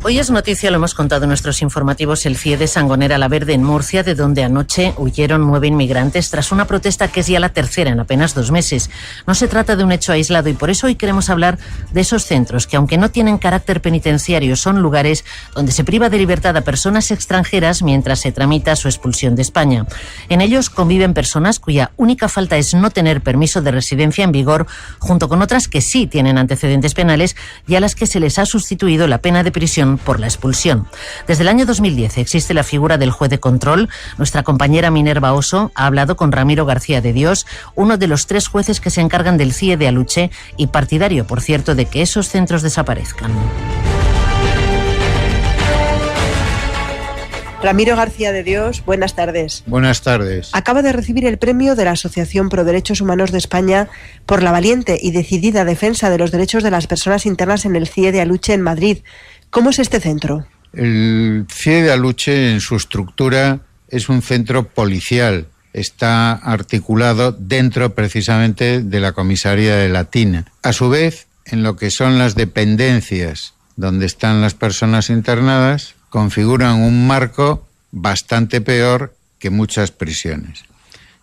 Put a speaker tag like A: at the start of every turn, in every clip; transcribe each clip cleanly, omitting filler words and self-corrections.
A: Hoy es noticia, lo hemos contado en nuestros informativos, el CIE de Sangonera la Verde en Murcia, de donde anoche huyeron 9 inmigrantes tras una protesta que es ya la tercera en apenas 2 meses. No se trata de un hecho aislado y por eso hoy queremos hablar de esos centros que, aunque no tienen carácter penitenciario, son lugares donde se priva de libertad a personas extranjeras mientras se tramita su expulsión de España. En ellos conviven personas cuya única falta es no tener permiso de residencia en vigor, junto con otras que sí tienen antecedentes penales y a las que se les ha sustituido la pena de prisión por la expulsión. Desde el año 2010 existe la figura del juez de control. Nuestra compañera Minerva Oso ha hablado con Ramiro García de Dios, uno de los 3 jueces que se encargan del CIE de Aluche y partidario, por cierto, de que esos centros desaparezcan.
B: Ramiro García de Dios, buenas tardes.
C: Buenas tardes.
B: Acaba de recibir el premio de la Asociación Pro Derechos Humanos de España por la valiente y decidida defensa de los derechos de las personas internas en el CIE de Aluche en Madrid. ¿Cómo es este centro?
C: El CIE de Aluche, en su estructura, es un centro policial. Está articulado dentro precisamente de la comisaría de Latina. A su vez, en lo que son las dependencias donde están las personas internadas, configuran un marco bastante peor que muchas prisiones.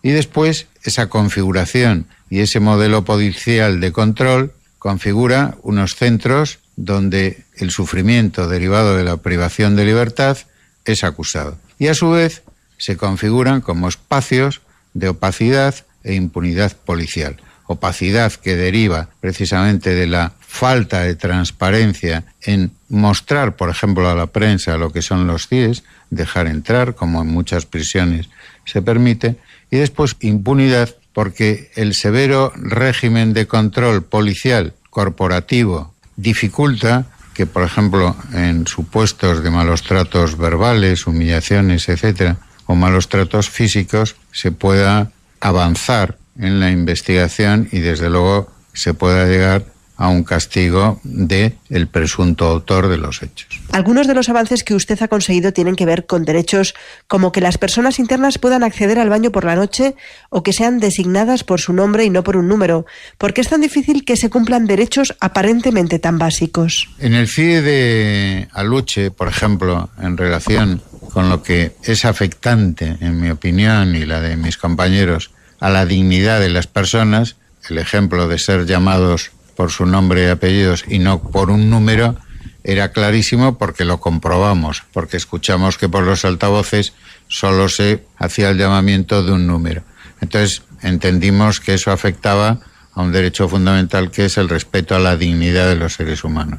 C: Y después, esa configuración y ese modelo policial de control configura unos centros donde el sufrimiento derivado de la privación de libertad es acusado. Y a su vez se configuran como espacios de opacidad e impunidad policial. Opacidad que deriva precisamente de la falta de transparencia en mostrar, por ejemplo, a la prensa lo que son los CIEs, dejar entrar, como en muchas prisiones se permite, y después impunidad porque el severo régimen de control policial corporativo dificulta que, por ejemplo, en supuestos de malos tratos verbales, humillaciones, etcétera, o malos tratos físicos, se pueda avanzar en la investigación y, desde luego, se pueda llegar a un castigo de el presunto autor de los hechos.
B: Algunos de los avances que usted ha conseguido tienen que ver con derechos como que las personas internas puedan acceder al baño por la noche o que sean designadas por su nombre y no por un número. ¿Por qué es tan difícil que se cumplan derechos aparentemente tan básicos?
C: En el CIE de Aluche, por ejemplo, en relación con lo que es afectante, en mi opinión y la de mis compañeros, a la dignidad de las personas, el ejemplo de ser llamados por su nombre y apellidos y no por un número, era clarísimo porque lo comprobamos, porque escuchamos que por los altavoces solo se hacía el llamamiento de un número. Entonces entendimos que eso afectaba a un derecho fundamental que es el respeto a la dignidad de los seres humanos.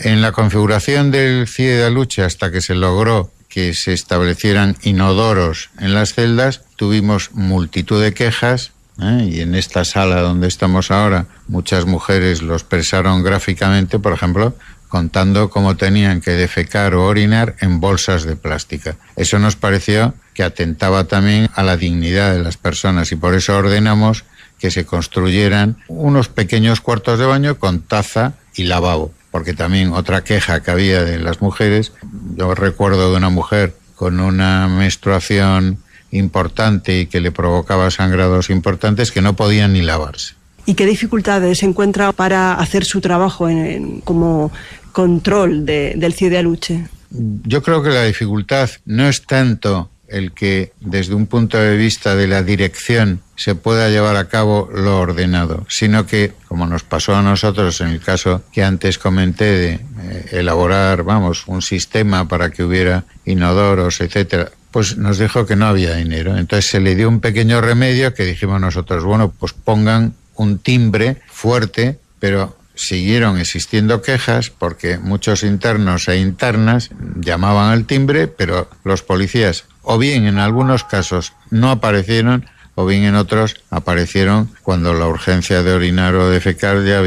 C: En la configuración del CIE de Aluche, hasta que se logró que se establecieran inodoros en las celdas, tuvimos multitud de quejas, y en esta sala donde estamos ahora muchas mujeres lo expresaron gráficamente, por ejemplo, contando cómo tenían que defecar o orinar en bolsas de plástica. Eso nos pareció que atentaba también a la dignidad de las personas y por eso ordenamos que se construyeran unos pequeños cuartos de baño con taza y lavabo, porque también otra queja que había de las mujeres, yo recuerdo de una mujer con una menstruación importante y que le provocaba sangrados importantes que no podían ni lavarse.
B: ¿Y qué dificultades encuentra para hacer su trabajo como control del CIE de Aluche?
C: Yo creo que la dificultad no es tanto el que desde un punto de vista de la dirección se pueda llevar a cabo lo ordenado, sino que, como nos pasó a nosotros en el caso que antes comenté de elaborar, un sistema para que hubiera inodoros, etcétera, pues nos dijo que no había dinero. Entonces se le dio un pequeño remedio que dijimos nosotros, pues pongan un timbre fuerte, pero siguieron existiendo quejas porque muchos internos e internas llamaban al timbre, pero los policías, o bien en algunos casos no aparecieron, o bien en otros aparecieron cuando la urgencia de orinar o defecar ya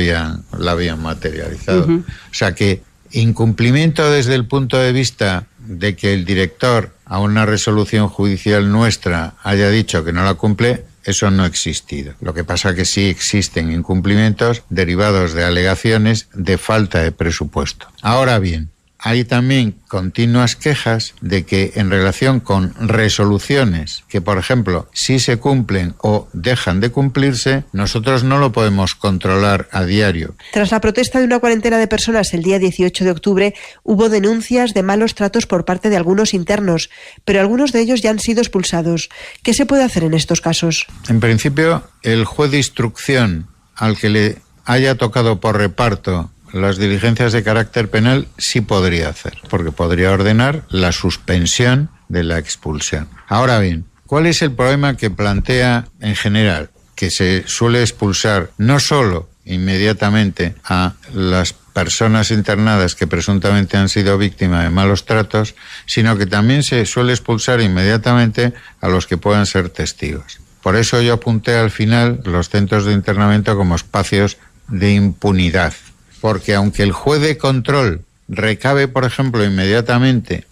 C: la habían materializado. O sea que incumplimiento desde el punto de vista de que el director a una resolución judicial nuestra haya dicho que no la cumple, eso no ha existido. Lo que pasa es que sí existen incumplimientos derivados de alegaciones de falta de presupuesto. Ahora bien, hay también continuas quejas de que en relación con resoluciones que, por ejemplo, sí se cumplen o dejan de cumplirse, nosotros no lo podemos controlar a diario.
B: Tras la protesta de una cuarentena de personas el día 18 de octubre, hubo denuncias de malos tratos por parte de algunos internos, pero algunos de ellos ya han sido expulsados. ¿Qué se puede hacer en estos casos?
C: En principio, el juez de instrucción al que le haya tocado por reparto las diligencias de carácter penal sí podría hacer, porque podría ordenar la suspensión de la expulsión. Ahora bien, ¿cuál es el problema que plantea en general? Que se suele expulsar no solo inmediatamente a las personas internadas que presuntamente han sido víctimas de malos tratos, sino que también se suele expulsar inmediatamente a los que puedan ser testigos. Por eso yo apunté al final los centros de internamiento como espacios de impunidad. Porque aunque el juez de control recabe, por ejemplo, inmediatamente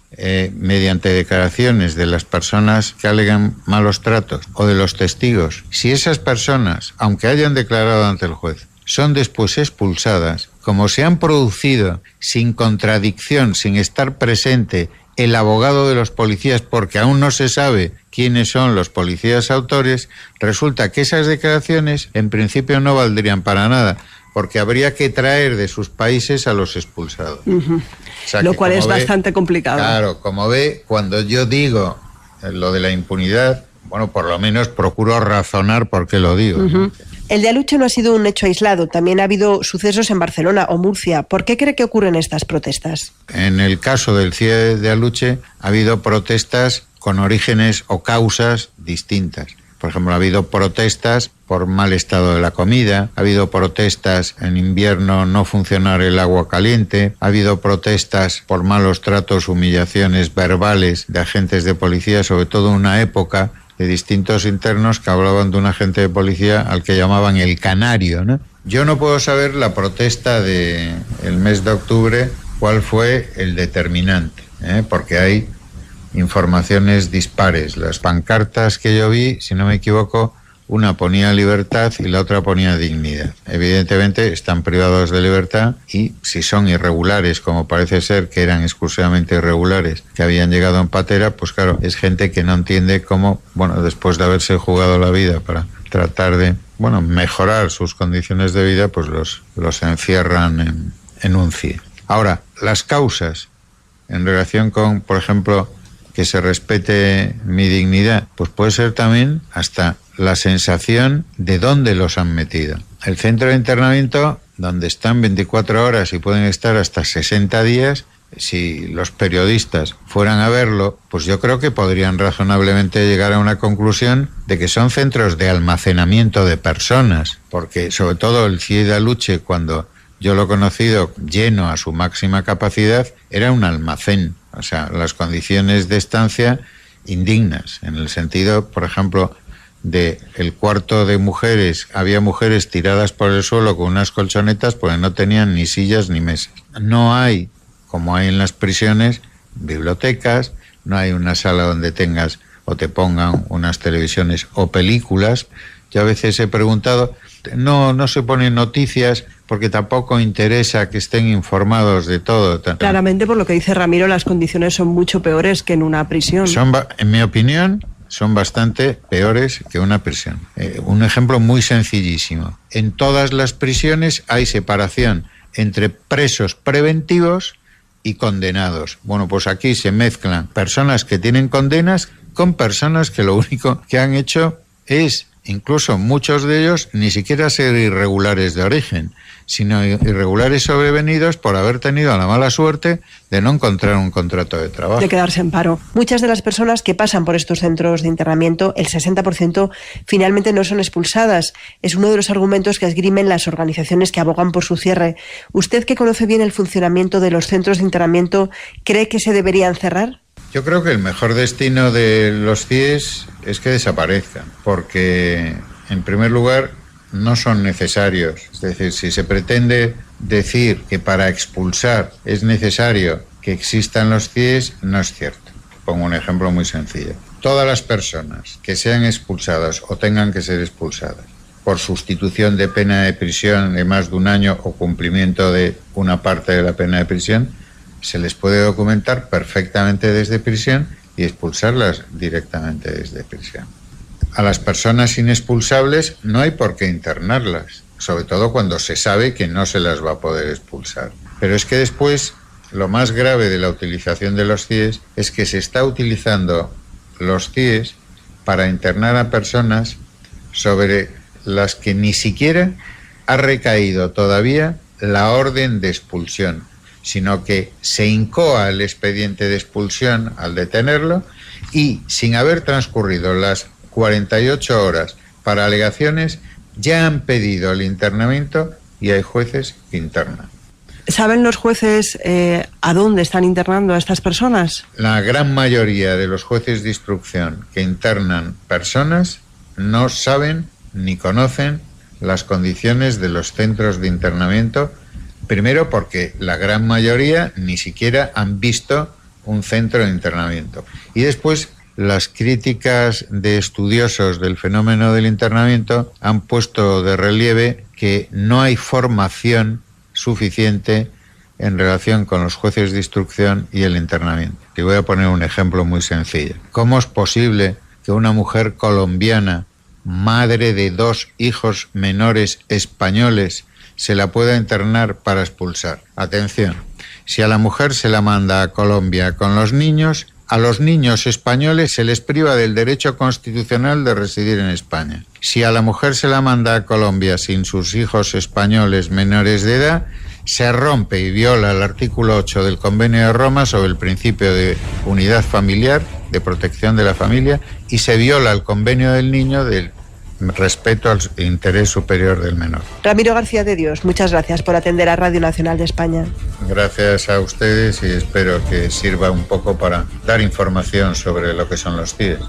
C: mediante declaraciones de las personas que alegan malos tratos o de los testigos, si esas personas, aunque hayan declarado ante el juez, son después expulsadas, como se han producido sin contradicción, sin estar presente el abogado de los policías, porque aún no se sabe quiénes son los policías autores, resulta que esas declaraciones en principio no valdrían para nada, porque habría que traer de sus países a los expulsados.
D: O sea, lo cual es bastante complicado.
C: Claro, como ve, cuando yo digo lo de la impunidad, bueno, por lo menos procuro razonar por qué lo digo. ¿No?
B: El de Aluche no ha sido un hecho aislado, también ha habido sucesos en Barcelona o Murcia. ¿Por qué cree que ocurren estas protestas?
C: En el caso del CIE de Aluche ha habido protestas con orígenes o causas distintas. Por ejemplo, ha habido protestas por mal estado de la comida, ha habido protestas en invierno no funcionar el agua caliente, ha habido protestas por malos tratos, humillaciones verbales de agentes de policía, sobre todo en una época de distintos internos que hablaban de un agente de policía al que llamaban el canario, ¿no? Yo no puedo saber la protesta del mes de octubre, cuál fue el determinante, porque hay informaciones dispares. Las pancartas que yo vi, si no me equivoco, una ponía libertad y la otra ponía dignidad. Evidentemente están privados de libertad y si son irregulares, como parece ser que eran exclusivamente irregulares, que habían llegado en patera, pues claro, es gente que no entiende cómo, bueno, después de haberse jugado la vida para tratar de, bueno, mejorar sus condiciones de vida, pues los encierran en un CIE. Ahora, las causas en relación con, por ejemplo, que se respete mi dignidad, pues puede ser también hasta la sensación de dónde los han metido. El centro de internamiento, donde están 24 horas y pueden estar hasta 60 días, si los periodistas fueran a verlo, pues yo creo que podrían razonablemente llegar a una conclusión de que son centros de almacenamiento de personas, porque sobre todo el CIE de Aluche, cuando yo lo he conocido lleno a su máxima capacidad, era un almacén. O sea, las condiciones de estancia indignas, en el sentido, por ejemplo, de el cuarto de mujeres, había mujeres tiradas por el suelo con unas colchonetas porque no tenían ni sillas ni mesas. No hay, como hay en las prisiones, bibliotecas, no hay una sala donde tengas o te pongan unas televisiones o películas. Yo a veces he preguntado, no se ponen noticias porque tampoco interesa que estén informados de todo.
D: Claramente, por lo que dice Ramiro, las condiciones son mucho peores que en una prisión.
C: En mi opinión, son bastante peores que una prisión. Un ejemplo muy sencillísimo. En todas las prisiones hay separación entre presos preventivos y condenados. Bueno, pues aquí se mezclan personas que tienen condenas con personas que lo único que han hecho es, incluso muchos de ellos, ni siquiera ser irregulares de origen, sino irregulares sobrevenidos por haber tenido la mala suerte de no encontrar un contrato de trabajo.
D: De quedarse en paro.
B: Muchas de las personas que pasan por estos centros de internamiento, el 60%, finalmente no son expulsadas. Es uno de los argumentos que esgrimen las organizaciones que abogan por su cierre. ¿Usted, que conoce bien el funcionamiento de los centros de internamiento, cree que se deberían cerrar?
C: Yo creo que el mejor destino de los CIEs es que desaparezcan, porque, en primer lugar, no son necesarios. Es decir, si se pretende decir que para expulsar es necesario que existan los CIEs, no es cierto. Pongo un ejemplo muy sencillo. Todas las personas que sean expulsadas o tengan que ser expulsadas por sustitución de pena de prisión de más de un año o cumplimiento de una parte de la pena de prisión, se les puede documentar perfectamente desde prisión y expulsarlas directamente desde prisión. A las personas inexpulsables no hay por qué internarlas, sobre todo cuando se sabe que no se las va a poder expulsar. Pero es que después, lo más grave de la utilización de los CIEs es que se está utilizando los CIEs para internar a personas sobre las que ni siquiera ha recaído todavía la orden de expulsión, sino que se incoa el expediente de expulsión al detenerlo y, sin haber transcurrido las 48 horas para alegaciones, ya han pedido el internamiento y hay jueces que internan.
D: ¿Saben los jueces a dónde están internando a estas personas?
C: La gran mayoría de los jueces de instrucción que internan personas no saben ni conocen las condiciones de los centros de internamiento, primero porque la gran mayoría ni siquiera han visto un centro de internamiento. Y después, las críticas de estudiosos del fenómeno del internamiento han puesto de relieve que no hay formación suficiente en relación con los jueces de instrucción y el internamiento. Te voy a poner un ejemplo muy sencillo. ¿Cómo es posible que una mujer colombiana, madre de 2 hijos menores españoles, se la pueda internar para expulsar? Atención, si a la mujer se la manda a Colombia con los niños, a los niños españoles se les priva del derecho constitucional de residir en España. Si a la mujer se la manda a Colombia sin sus hijos españoles menores de edad, se rompe y viola el artículo 8 del Convenio de Roma sobre el principio de unidad familiar, de protección de la familia, y se viola el Convenio del Niño del respeto al interés superior del menor.
B: Ramiro García de Dios, muchas gracias por atender a Radio Nacional de España.
C: Gracias a ustedes y espero que sirva un poco para dar información sobre lo que son los CIEs.